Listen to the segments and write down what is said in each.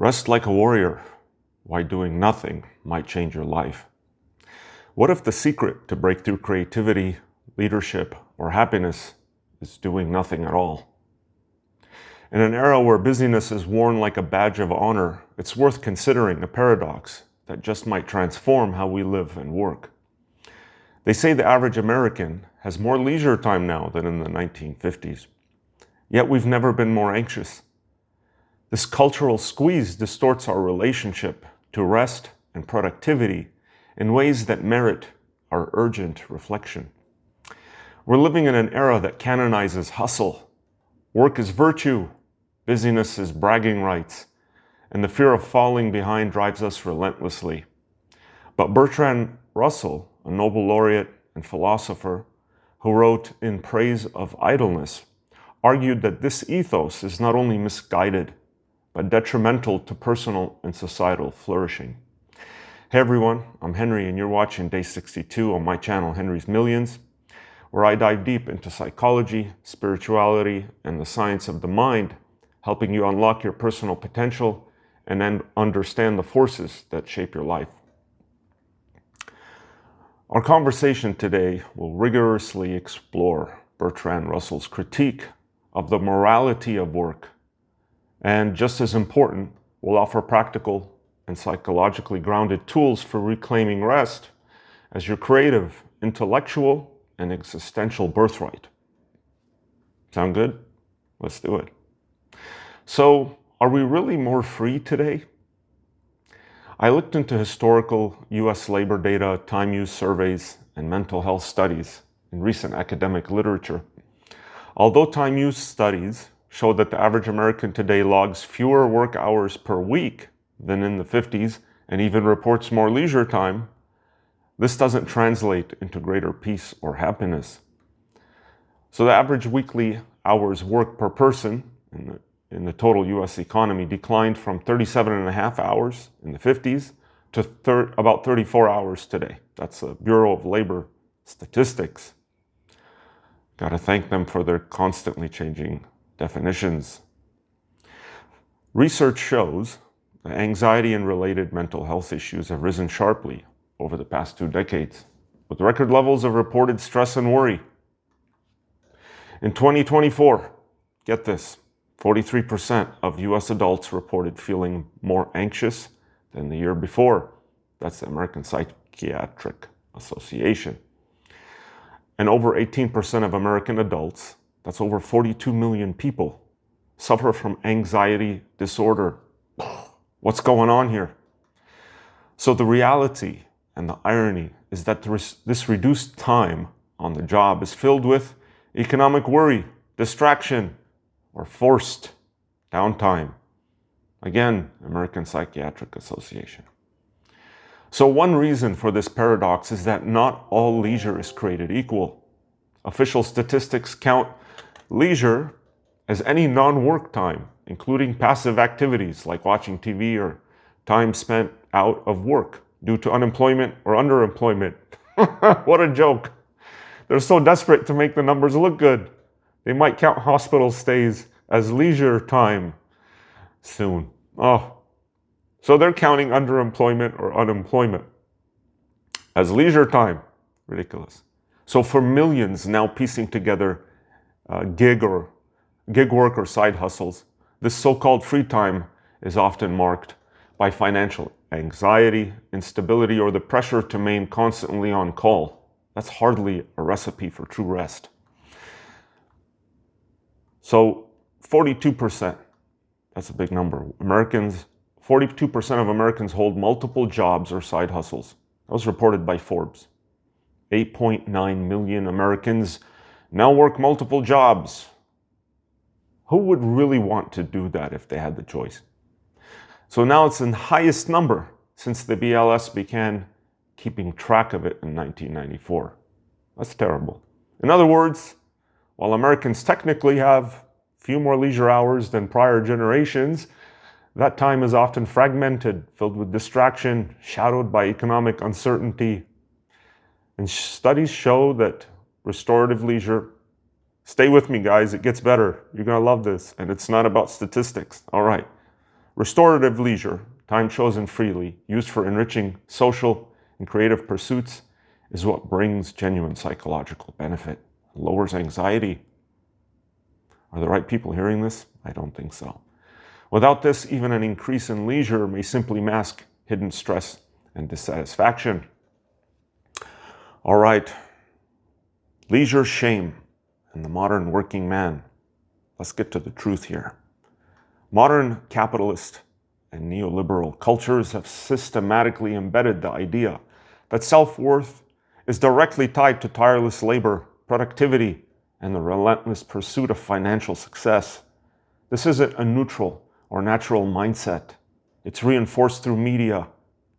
Rest like a warrior, why doing nothing might change your life. What if the secret to breakthrough creativity, leadership, or happiness is doing nothing at all? In an era where busyness is worn like a badge of honor, it's worth considering a paradox that just might transform how we live and work. They say the average American has more leisure time now than in the 1950s. Yet we've never been more anxious. This cultural squeeze distorts our relationship to rest and productivity in ways that merit our urgent reflection. We're living in an era that canonizes hustle. Work is virtue, busyness is bragging rights, and the fear of falling behind drives us relentlessly. But Bertrand Russell, a Nobel laureate and philosopher who wrote In Praise of Idleness, argued that this ethos is not only misguided, but detrimental to personal and societal flourishing. Hey everyone, I'm Henry and you're watching Day 62 on my channel, Henry's Millions, where I dive deep into psychology, spirituality, and the science of the mind, helping you unlock your personal potential and then understand the forces that shape your life. Our conversation today will rigorously explore Bertrand Russell's critique of the morality of work, and just as important, we'll offer practical and psychologically grounded tools for reclaiming rest as your creative, intellectual, and existential birthright. Sound good? Let's do it. So, are we really more free today? I looked into historical US labor data, time use surveys, and mental health studies in recent academic literature. Although time use studies show that the average American today logs fewer work hours per week than in the 50s and even reports more leisure time, this doesn't translate into greater peace or happiness. So the average weekly hours worked per person in the total US economy declined from 37.5 hours in the 50s to about 34 hours today. That's the Bureau of Labor Statistics. Gotta thank them for their constantly changing definitions. Research shows that anxiety and related mental health issues have risen sharply over the past 2 decades, with record levels of reported stress and worry. In 2024, get this, 43% of US adults reported feeling more anxious than the year before. That's the American Psychiatric Association. And over 18% of American adults, that's over 42 million people, suffer from anxiety disorder. What's going on here? So the reality and the irony is that this reduced time on the job is filled with economic worry, distraction, or forced downtime. Again, American Psychiatric Association. So one reason for this paradox is that not all leisure is created equal. Official statistics count leisure as any non-work time, including passive activities like watching TV or time spent out of work due to unemployment or underemployment. What a joke. They're so desperate to make the numbers look good. They might count hospital stays as leisure time soon. So they're counting underemployment or unemployment as leisure time. Ridiculous. So for millions now piecing together gig work or side hustles, this so-called free time is often marked by financial anxiety, instability, or the pressure to remain constantly on call. That's hardly a recipe for true rest. So 42%, that's a big number. 42% of Americans hold multiple jobs or side hustles. That was reported by Forbes. 8.9 million Americans now work multiple jobs. Who would really want to do that if they had the choice? So now it's the highest number since the BLS began keeping track of it in 1994. That's terrible. In other words, while Americans technically have few more leisure hours than prior generations, that time is often fragmented, filled with distraction, shadowed by economic uncertainty. And studies show that restorative leisure, stay with me guys, it gets better. You're gonna love this. And it's not about statistics, all right. Restorative leisure, time chosen freely, used for enriching social and creative pursuits, is what brings genuine psychological benefit, lowers anxiety. Are the right people hearing this? I don't think so. Without this, even an increase in leisure may simply mask hidden stress and dissatisfaction. All right, leisure shame and the modern working man. Let's get to the truth here. Modern capitalist and neoliberal cultures have systematically embedded the idea that self-worth is directly tied to tireless labor, productivity, and the relentless pursuit of financial success. This isn't a neutral or natural mindset. It's reinforced through media,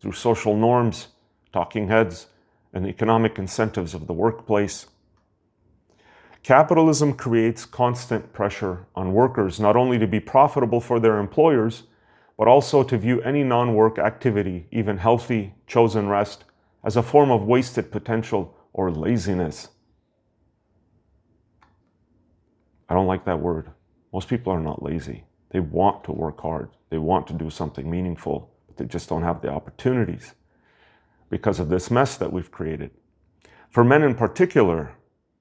through social norms, talking heads, and the economic incentives of the workplace. Capitalism creates constant pressure on workers not only to be profitable for their employers, but also to view any non-work activity, even healthy, chosen rest, as a form of wasted potential or laziness. I don't like that word. Most people are not lazy. They want to work hard. They want to do something meaningful, but they just don't have the opportunities because of this mess that we've created. For men in particular,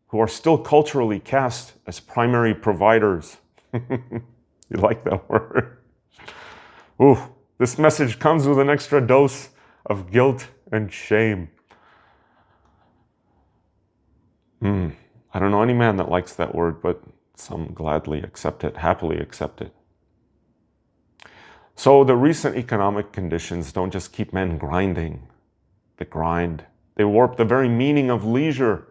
who are still culturally cast as primary providers. You like that word? Ooh, this message comes with an extra dose of guilt and shame. I don't know any man that likes that word, but some gladly accept it, happily accept it. So the recent economic conditions don't just keep men grinding. They grind. They warp the very meaning of leisure.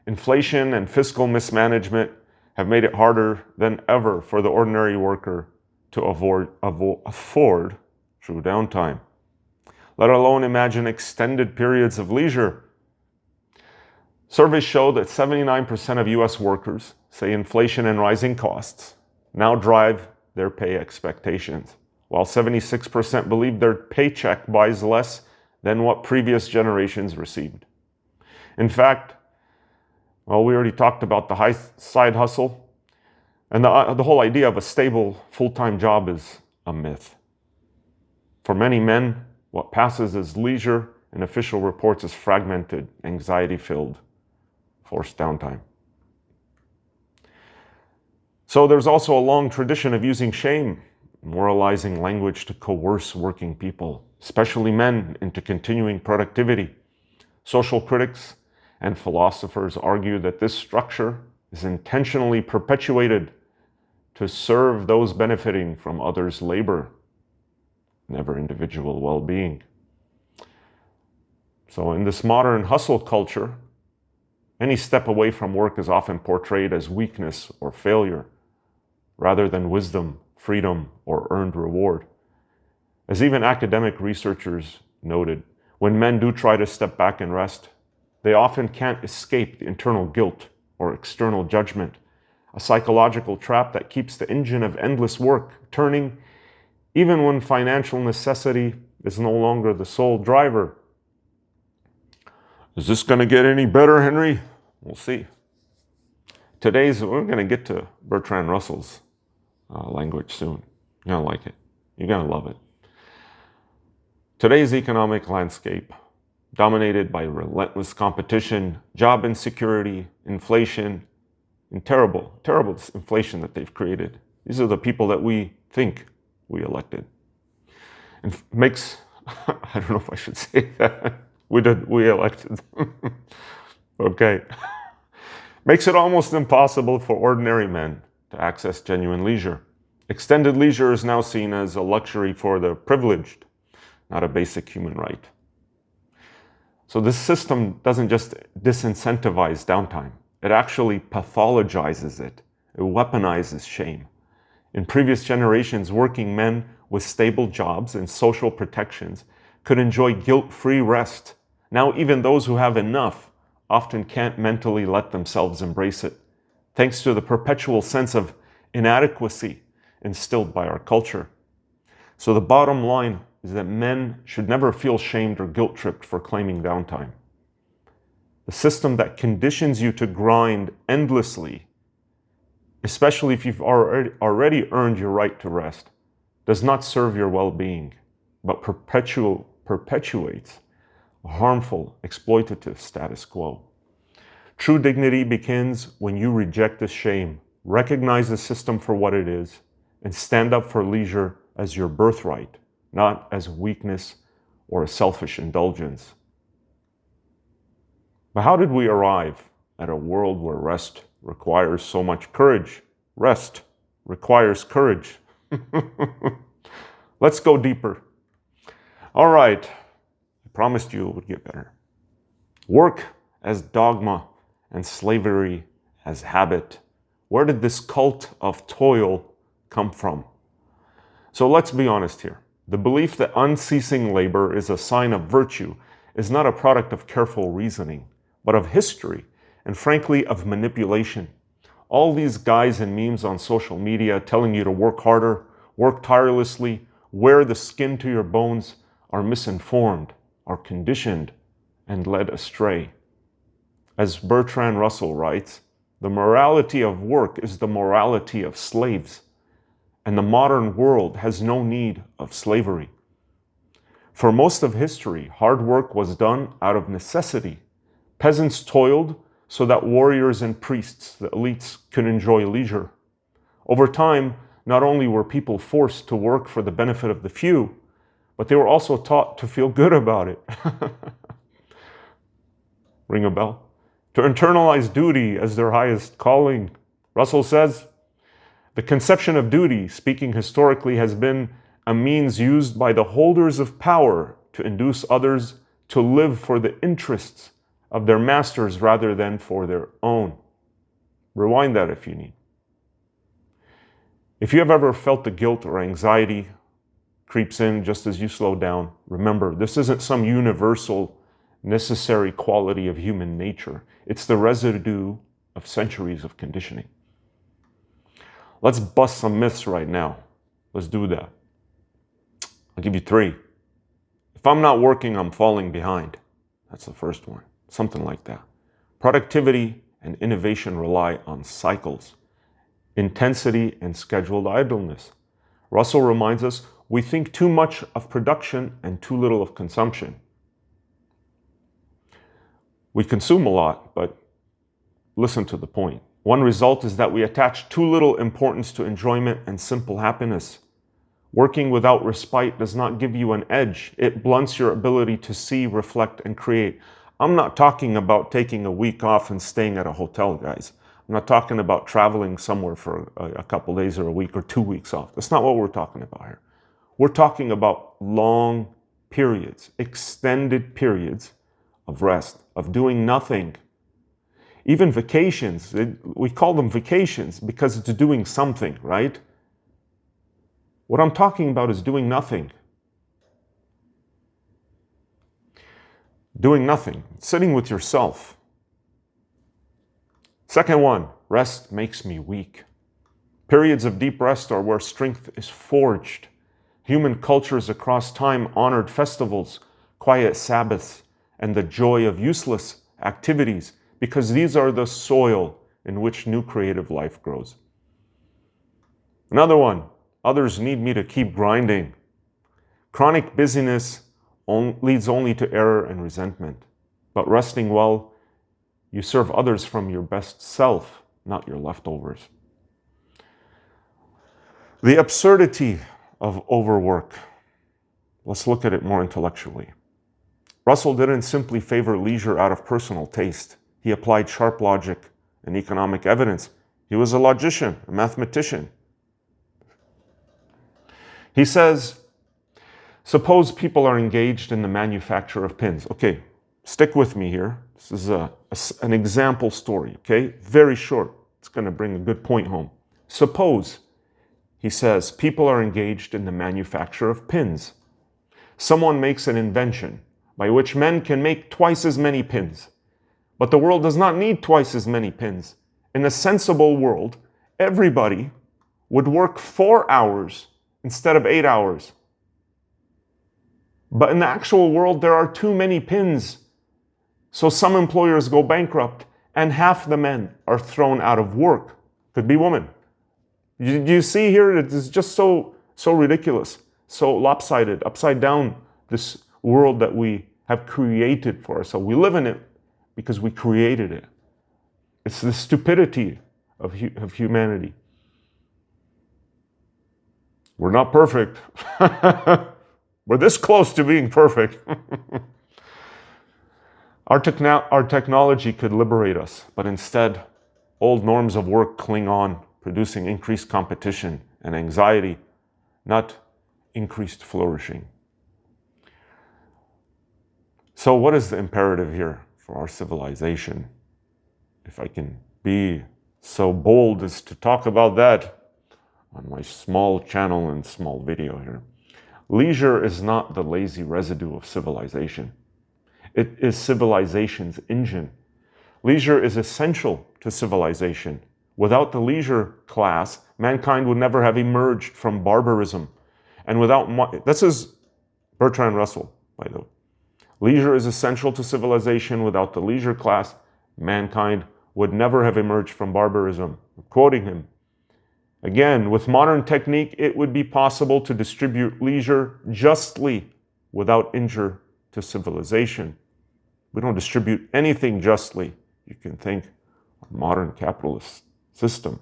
Inflation and fiscal mismanagement have made it harder than ever for the ordinary worker to afford true downtime, let alone imagine extended periods of leisure. Surveys show that 79% of US workers say inflation and rising costs now drive their pay expectations, while 76% believe their paycheck buys less than what previous generations received. In fact, well, we already talked about the high side hustle, and the whole idea of a stable full-time job is a myth. For many men, what passes as leisure in official reports is fragmented, anxiety-filled, forced downtime. So there's also a long tradition of using shame, moralizing language to coerce working people, especially men, into continuing productivity. Social critics and philosophers argue that this structure is intentionally perpetuated to serve those benefiting from others' labor, never individual well-being. So in this modern hustle culture, any step away from work is often portrayed as weakness or failure, rather than wisdom, freedom, or earned reward. As even academic researchers noted, when men do try to step back and rest, they often can't escape the internal guilt or external judgment, a psychological trap that keeps the engine of endless work turning even when financial necessity is no longer the sole driver. Is this going to get any better, Henry? We'll see. We're going to get to Bertrand Russell's language soon. You're going to like it. You're going to love it. Today's economic landscape, dominated by relentless competition, job insecurity, inflation, and terrible inflation that they've created. These are the people that we think we elected. And makes, I don't know if I should say that. We elected them. Okay. Makes it almost impossible for ordinary men to access genuine leisure. Extended leisure is now seen as a luxury for the privileged, not a basic human right. So this system doesn't just disincentivize downtime. It actually pathologizes it. It weaponizes shame. In previous generations, working men with stable jobs and social protections could enjoy guilt-free rest. Now even those who have enough often can't mentally let themselves embrace it, thanks to the perpetual sense of inadequacy instilled by our culture. So the bottom line is that men should never feel shamed or guilt-tripped for claiming downtime. The system that conditions you to grind endlessly, especially if you've already earned your right to rest, does not serve your well-being, but perpetuates a harmful, exploitative status quo. True dignity begins when you reject the shame, recognize the system for what it is, and stand up for leisure as your birthright, not as weakness or a selfish indulgence. But how did we arrive at a world where rest requires so much courage? Rest requires courage. Let's go deeper. All right, I promised you it would get better. Work as dogma and slavery as habit. Where did this cult of toil come from? So let's be honest here. The belief that unceasing labor is a sign of virtue is not a product of careful reasoning, but of history and frankly of manipulation. All these guys and memes on social media telling you to work harder, work tirelessly, wear the skin to your bones are misinformed, are conditioned, and led astray. As Bertrand Russell writes, the morality of work is the morality of slaves, and the modern world has no need of slavery. For most of history, hard work was done out of necessity. Peasants toiled so that warriors and priests, the elites, could enjoy leisure. Over time, not only were people forced to work for the benefit of the few, but they were also taught to feel good about it. Ring a bell? To internalize duty as their highest calling. Russell says, the conception of duty, speaking historically, has been a means used by the holders of power to induce others to live for the interests of their masters rather than for their own. Rewind that if you need. If you have ever felt the guilt or anxiety creeps in just as you slow down, remember, this isn't some universal, necessary quality of human nature. It's the residue of centuries of conditioning. Let's bust some myths right now. Let's do that. I'll give you 3. If I'm not working, I'm falling behind. That's the first one. Something like that. Productivity and innovation rely on cycles, intensity, and scheduled idleness. Russell reminds us we think too much of production and too little of consumption. We consume a lot, but listen to the point. One result is that we attach too little importance to enjoyment and simple happiness. Working without respite does not give you an edge. It blunts your ability to see, reflect, and create. I'm not talking about taking a week off and staying at a hotel, guys. I'm not talking about traveling somewhere for a couple days or a week or 2 weeks off. That's not what we're talking about here. We're talking about long periods, extended periods of rest, of doing nothing. Even vacations, we call them vacations because it's doing something, right? What I'm talking about is doing nothing. Doing nothing, sitting with yourself. Second one, rest makes me weak. Periods of deep rest are where strength is forged. Human cultures across time honored festivals, quiet Sabbaths, and the joy of useless activities because these are the soil in which new creative life grows. Another one, others need me to keep grinding. Chronic busyness leads only to error and resentment. But resting well, you serve others from your best self, not your leftovers. The absurdity of overwork. Let's look at it more intellectually. Russell didn't simply favor leisure out of personal taste. He applied sharp logic and economic evidence. He was a logician, a mathematician. He says, suppose people are engaged in the manufacture of pins. Okay, stick with me here. This is an example story, okay? Very short. It's going to bring a good point home. Suppose, he says, people are engaged in the manufacture of pins. Someone makes an invention by which men can make twice as many pins. But the world does not need twice as many pins. In a sensible world, everybody would work 4 hours instead of 8 hours. But in the actual world, there are too many pins. So some employers go bankrupt and half the men are thrown out of work. Could be women. You see here, it is just so so ridiculous, so lopsided, upside down, this world that we have created for ourselves. We live in it because we created it. It's the stupidity of humanity. We're not perfect. We're this close to being perfect. Our technology could liberate us, but instead, old norms of work cling on, producing increased competition and anxiety, not increased flourishing. So what is the imperative here for our civilization? If I can be so bold as to talk about that on my small channel and small video here. Leisure is not the lazy residue of civilization. It is civilization's engine. Leisure is essential to civilization. Without the leisure class, mankind would never have emerged from barbarism. And this is Bertrand Russell, by the way. Leisure is essential to civilization. Without the leisure class, mankind would never have emerged from barbarism. I'm quoting him. Again, with modern technique, it would be possible to distribute leisure justly without injury to civilization. We don't distribute anything justly. You can think of a modern capitalist system.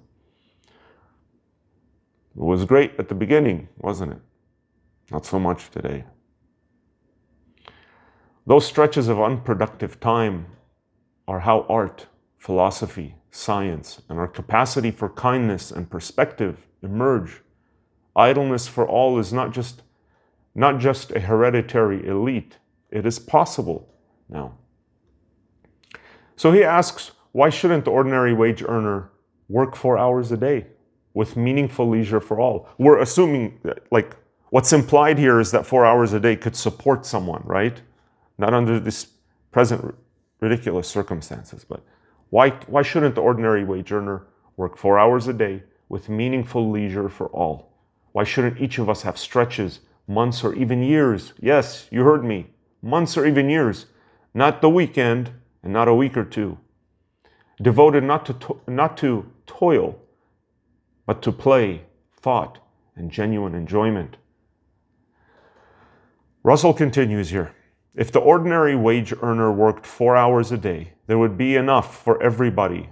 It was great at the beginning, wasn't it? Not so much today. Those stretches of unproductive time are how art, philosophy, science, and our capacity for kindness and perspective emerge. Idleness for all is not just a hereditary elite. It is possible now. So he asks, why shouldn't the ordinary wage earner work 4 hours a day with meaningful leisure for all? We're assuming that, like, what's implied here is that 4 hours a day could support someone, right? Not under this present ridiculous circumstances, but why shouldn't the ordinary wage earner work 4 hours a day with meaningful leisure for all? Why shouldn't each of us have stretches, months, or even years? Yes, you heard me. Months or even years. Not the weekend and not a week or two. Devoted not to toil, but to play, thought, and genuine enjoyment. Russell continues here. If the ordinary wage earner worked 4 hours a day, there would be enough for everybody.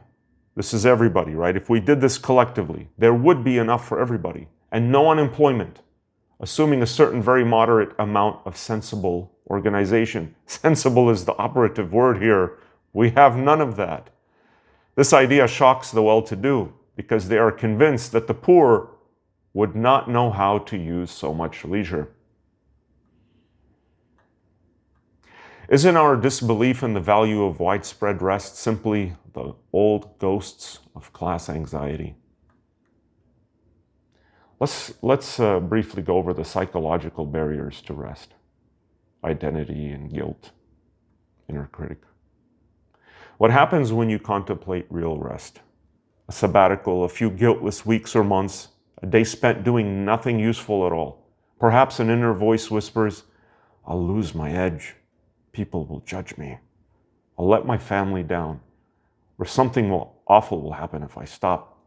This is everybody, right? If we did this collectively, there would be enough for everybody. And no unemployment, assuming a certain very moderate amount of sensible organization. Sensible is the operative word here. We have none of that. This idea shocks the well-to-do because they are convinced that the poor would not know how to use so much leisure. Isn't our disbelief in the value of widespread rest simply the old ghosts of class anxiety? Let's briefly go over the psychological barriers to rest. Identity and guilt, inner critic. What happens when you contemplate real rest? A sabbatical, a few guiltless weeks or months, a day spent doing nothing useful at all. Perhaps an inner voice whispers, I'll lose my edge. People will judge me. I'll let my family down. Or something awful will happen if I stop.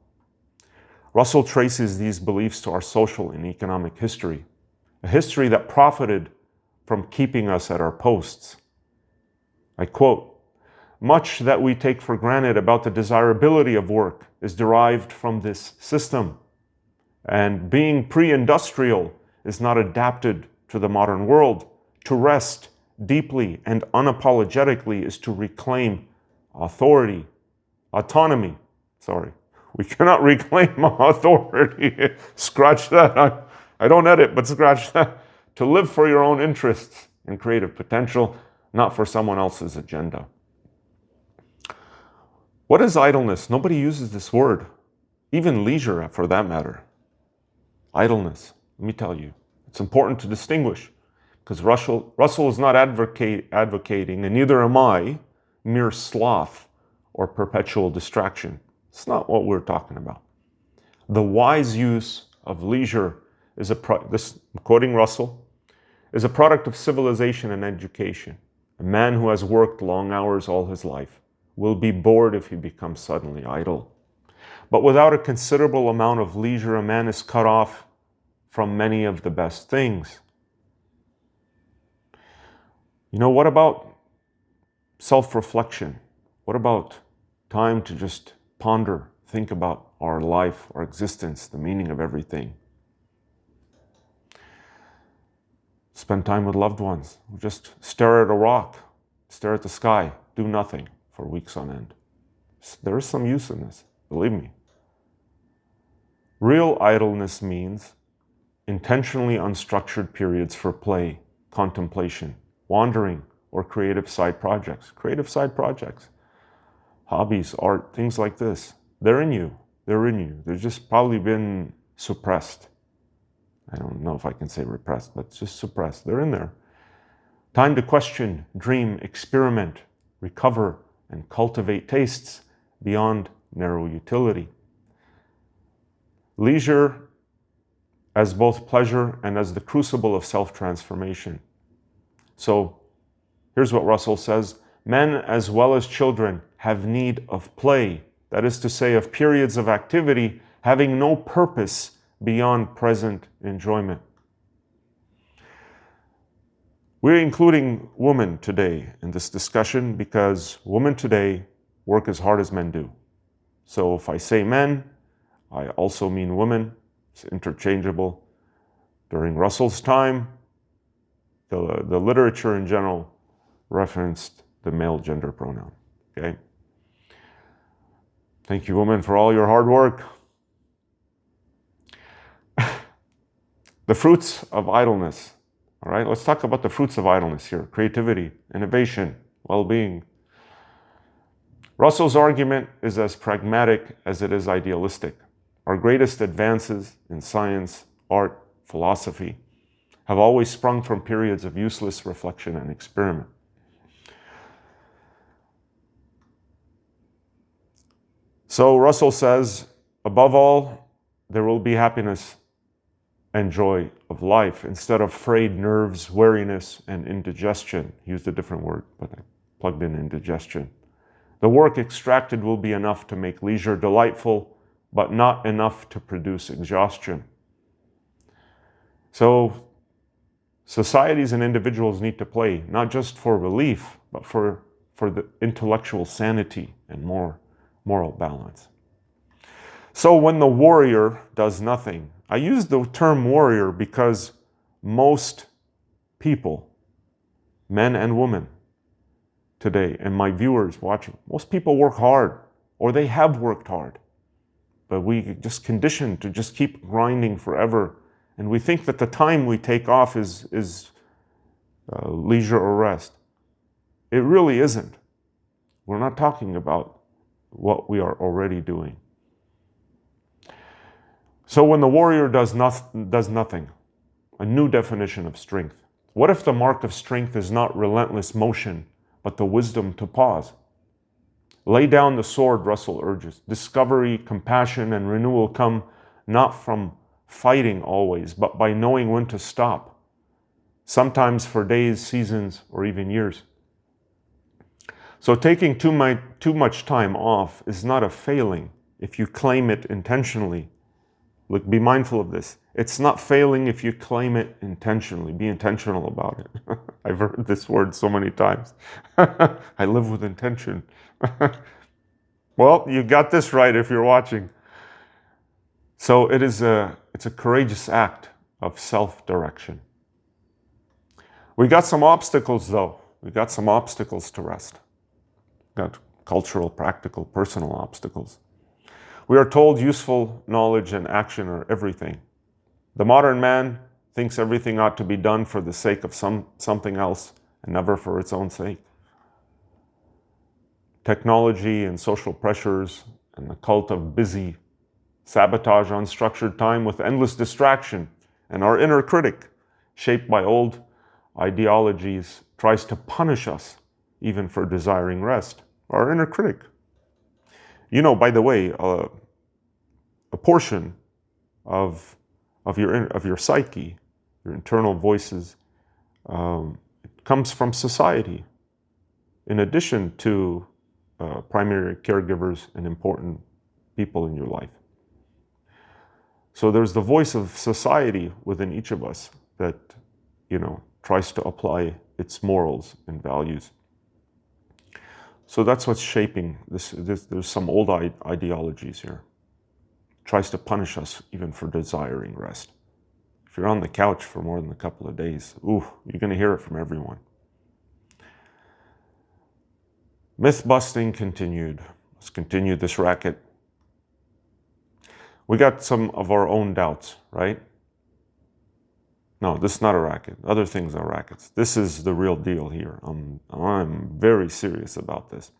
Russell traces these beliefs to our social and economic history, a history that profited from keeping us at our posts. I quote, much that we take for granted about the desirability of work is derived from this system. And being pre-industrial is not adapted to the modern world. To rest deeply and unapologetically is to reclaim autonomy. We cannot reclaim authority. Scratch that. I don't edit, but scratch that. To live for your own interests and creative potential, not for someone else's agenda. What is idleness? Nobody uses this word. Even leisure, for that matter. Idleness, let me tell you, it's important to distinguish. Because Russell is not advocating, and neither am I, mere sloth or perpetual distraction. It's not what we're talking about. The wise use of leisure is I'm quoting Russell, is a product of civilization and education. A man who has worked long hours all his life will be bored if he becomes suddenly idle. But without a considerable amount of leisure, a man is cut off from many of the best things. What about self-reflection? What about time to just ponder, think about our life, our existence, the meaning of everything? Spend time with loved ones. Just stare at a rock, stare at the sky, do nothing for weeks on end. There is some use in this, believe me. Real idleness means intentionally unstructured periods for play, contemplation, wandering, or creative side projects. Creative side projects, hobbies, art, things like this. They're in you. They're in you. They've just probably been suppressed. I don't know if I can say repressed, but just suppressed. They're in there. Time to question, dream, experiment, recover, and cultivate tastes beyond narrow utility. Leisure as both pleasure and as the crucible of self-transformation. So here's what Russell says: men as well as children have need of play, that is to say, of periods of activity having no purpose beyond present enjoyment. We're including women today in this discussion because women today work as hard as men do. So if I say men, I also mean women. It's interchangeable. During Russell's time, the literature in general referenced the male gender pronoun. Okay? Thank you, women, for all your hard work. The fruits of idleness. All right, let's talk about the fruits of idleness here: creativity, innovation, well-being. Russell's argument is as pragmatic as it is idealistic. Our greatest advances in science, art, philosophy have always sprung from periods of useless reflection and experiment. So Russell says, above all, there will be happiness and joy of life instead of frayed nerves, weariness, and indigestion. He used a different word, but I plugged in indigestion. The work extracted will be enough to make leisure delightful, but not enough to produce exhaustion. So societies and individuals need to play, not just for relief, but for the intellectual sanity and more moral balance. So when the warrior does nothing, I use the term warrior because most people, men and women today, and my viewers watching, most people work hard, or they have worked hard. But we just conditioned to just keep grinding forever. And we think that the time we take off is leisure or rest. It really isn't. We're not talking about what we are already doing. So when the warrior does nothing, a new definition of strength. What if the mark of strength is not relentless motion, but the wisdom to pause? Lay down the sword, Russell urges. Discovery, compassion, and renewal come not from fighting always, but by knowing when to stop, sometimes for days, seasons, or even years. So taking too much time off is not a failing if you claim it intentionally. Look, be mindful of this. It's not failing if you claim it intentionally. Be intentional about it. I've heard this word so many times. I live with intention. Well, you got this right if you're watching. So it's a courageous act of self-direction. We got some obstacles though. We got some obstacles to rest. Got cultural, practical, personal obstacles. We are told useful knowledge and action are everything. The modern man thinks everything ought to be done for the sake of something else and never for its own sake. Technology and social pressures and the cult of busy sabotage unstructured time with endless distraction, and our inner critic, shaped by old ideologies, tries to punish us even for desiring rest. Our inner critic. By the way, a portion of your psyche, your internal voices, it comes from society, in addition to primary caregivers and important people in your life. So there's the voice of society within each of us that, tries to apply its morals and values. So that's what's shaping this. There's some old ideologies here. Tries to punish us even for desiring rest. If you're on the couch for more than a couple of days, you're going to hear it from everyone. Myth busting continued. Let's continue this racket. We got some of our own doubts, right? No, this is not a racket. Other things are rackets. This is the real deal here. I'm very serious about this.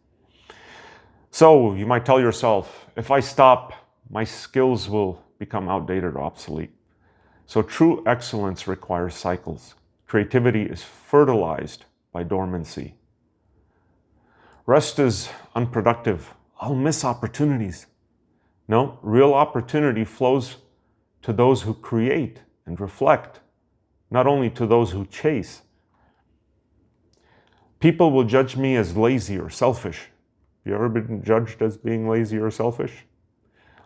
So you might tell yourself, if I stop, my skills will become outdated or obsolete. So true excellence requires cycles. Creativity is fertilized by dormancy. Rest is unproductive. I'll miss opportunities. No, real opportunity flows to those who create and reflect, not only to those who chase. People will judge me as lazy or selfish. Have you ever been judged as being lazy or selfish?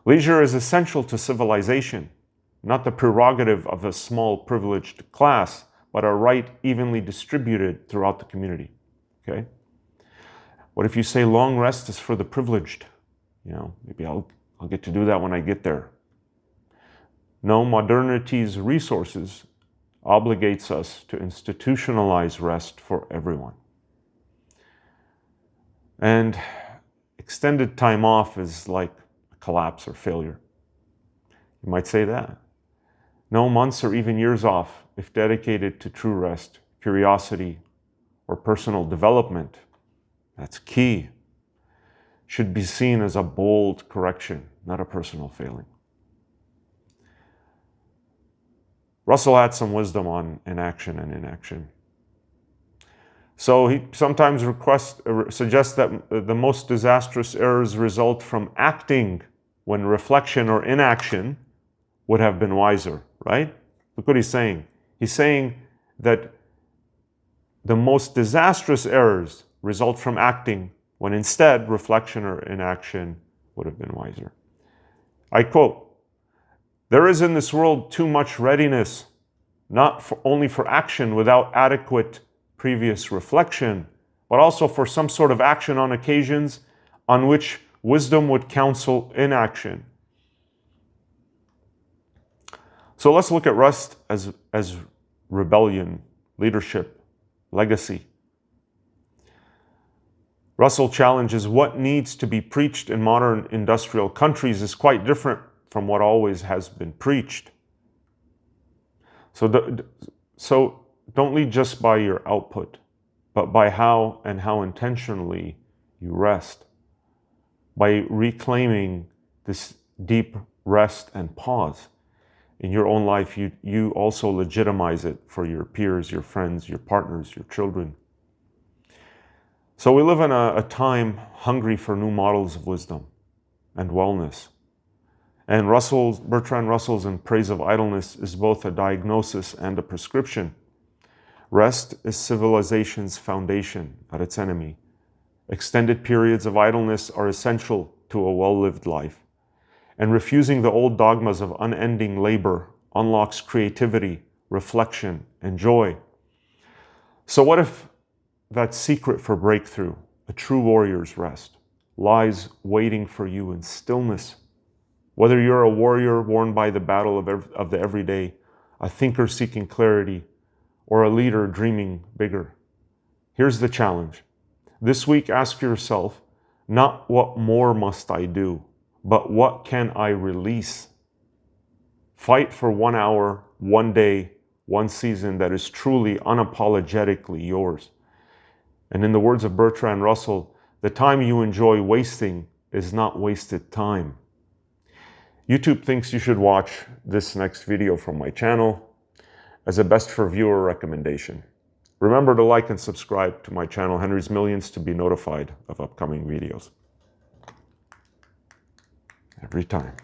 Leisure is essential to civilization, not the prerogative of a small privileged class, but a right evenly distributed throughout the community. Okay? What if you say long rest is for the privileged? Maybe I'll get to do that when I get there. No, modernity's resources obligates us to institutionalize rest for everyone. And extended time off is like a collapse or failure. You might say that. No, months or even years off, if dedicated to true rest, curiosity, or personal development, that's key, should be seen as a bold correction, not a personal failing. Russell had some wisdom on inaction and inaction. So he sometimes suggests that the most disastrous errors result from acting when reflection or inaction would have been wiser, right? Look what he's saying. He's saying that the most disastrous errors result from acting when instead reflection or inaction would have been wiser. I quote, "There is in this world too much readiness, not only for action without adequate previous reflection, but also for some sort of action on occasions on which wisdom would counsel inaction." So let's look at rest as rebellion, leadership, legacy. Russell challenges what needs to be preached in modern industrial countries is quite different from what always has been preached. So don't lead just by your output, but by how intentionally you rest. By reclaiming this deep rest and pause in your own life, you also legitimize it for your peers, your friends, your partners, your children. So we live in a time hungry for new models of wisdom and wellness. And Bertrand Russell's In Praise of Idleness is both a diagnosis and a prescription. Rest is civilization's foundation, not its enemy. Extended periods of idleness are essential to a well-lived life. And refusing the old dogmas of unending labor unlocks creativity, reflection, and joy. So what if that secret for breakthrough, a true warrior's rest, lies waiting for you in stillness? Whether you're a warrior worn by the battle of the everyday, a thinker seeking clarity, or a leader dreaming bigger. Here's the challenge. This week, ask yourself, not what more must I do, but what can I release? Fight for 1 hour, 1 day, 1 season that is truly unapologetically yours. And in the words of Bertrand Russell, the time you enjoy wasting is not wasted time. YouTube thinks you should watch this next video from my channel as a best for viewer recommendation. Remember to like and subscribe to my channel, Henry's Millions, to be notified of upcoming videos. Every time.